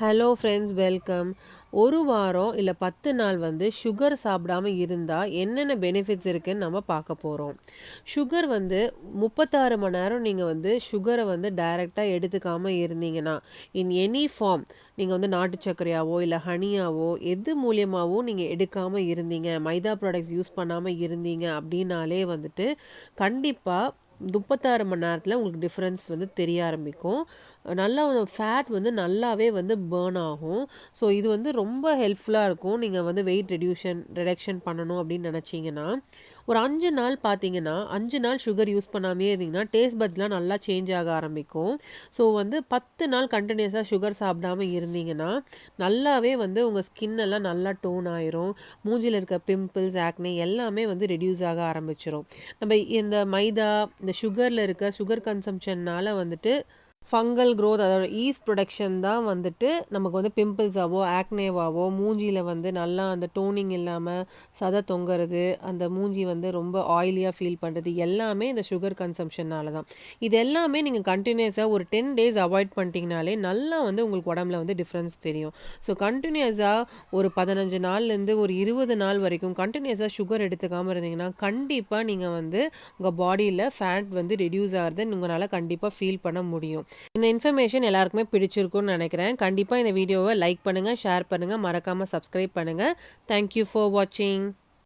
Hello friends, welcome. ஒரு வாரம் இல்லை 10 நாள் வந்து சுகர் சாப்பிடாம இருந்தால் என்னென்ன பெனிஃபிட்ஸ் இருக்குன்னு நம்ம பார்க்க போகிறோம். சுகர் வந்து 36 மணி நேரம் நீங்கள் வந்து சுகரை வந்து டைரெக்டாக எடுத்துக்காமல் இருந்தீங்கன்னா, இன் எனி ஃபார்ம் நீங்கள் வந்து நாட்டு சர்க்கரையாவோ இல்லை ஹனியாவோ எது மூலியமாகவோ நீங்கள் எடுக்காமல் இருந்தீங்க, மைதா ப்ராடக்ட்ஸ் யூஸ் பண்ணாமல் இருந்தீங்க அப்படின்னாலே வந்துட்டு கண்டிப்பாக 36 மணி நேரத்தில் உங்களுக்கு டிஃப்ரென்ஸ் வந்து தெரிய ஆரம்பிக்கும். நல்லா ஃபேட் வந்து நல்லாவே வந்து பேர்ன் ஆகும். ஸோ இது வந்து ரொம்ப ஹெல்ப்ஃபுல்லாக இருக்கும். நீங்கள் வந்து வெயிட் ரிடக்ஷன் பண்ணணும் அப்படின்னு நினச்சிங்கன்னா, ஒரு 5 நாள் பார்த்தீங்கன்னா 5 நாள் சுகர் யூஸ் பண்ணாமே இருந்தீங்கன்னா டேஸ்ட் பட்ஸ்லாம் நல்லா சேஞ்ச் ஆக ஆரம்பிக்கும். ஸோ வந்து 10 நாள் கண்டினியூஸாக சுகர் சாப்பிடாம இருந்தீங்கன்னா நல்லாவே வந்து உங்கள் ஸ்கின் எல்லாம் நல்லா டோன் ஆயிரும். மூஞ்சியில் இருக்க பிம்பிள்ஸ், ஆக்னே எல்லாமே வந்து ரெடியூஸ் ஆக ஆரம்பிச்சிரும். நம்ம இந்த மைதா, இந்த சுகரில் இருக்க சுகர் கன்சம்ஷன்னால் வந்துட்டு ஃபங்கல் க்ரோத், அதோட ஈஸ்ட் ப்ரொடக்ஷன் தான் வந்துட்டு நமக்கு வந்து பிம்பிள்ஸாவோ ஆக்னேவாவோ மூஞ்சியில் வந்து நல்லா அந்த டோனிங் இல்லாமல் சதை தொங்குறது, அந்த மூஞ்சி வந்து ரொம்ப ஆயிலியாக ஃபீல் பண்ணுறது எல்லாமே இந்த சுகர் கன்சம்ஷன்னால தான். இது எல்லாமே நீங்கள் கண்டினியூஸாக ஒரு 10 டேஸ் அவாய்ட் பண்ணிட்டீங்கனாலே நல்லா வந்து உங்களுக்கு உடம்புல வந்து டிஃப்ரென்ஸ் தெரியும். ஸோ கண்டினியூஸாக ஒரு 15 நாள்லேருந்து ஒரு 20 நாள் வரைக்கும் கண்டினியூஸாக சுகர் எடுத்துக்காமல் இருந்தீங்கன்னா கண்டிப்பாக நீங்கள் வந்து உங்கள் பாடியில் ஃபேட் வந்து ரெடியூஸ் ஆகிறத உங்களால் கண்டிப்பாக ஃபீல் பண்ண முடியும். இந்த இன்ஃபர்மேஷன் எல்லாருக்குமே பிடிச்சிருக்கும்னு நினைக்கிறேன். கண்டிப்பாக இந்த வீடியோவை லைக் பண்ணுங்கள், ஷேர் பண்ணுங்கள், மறக்காமல் சப்ஸ்கிரைப் பண்ணுங்கள். தேங்க்யூ ஃபார் வாட்சிங்.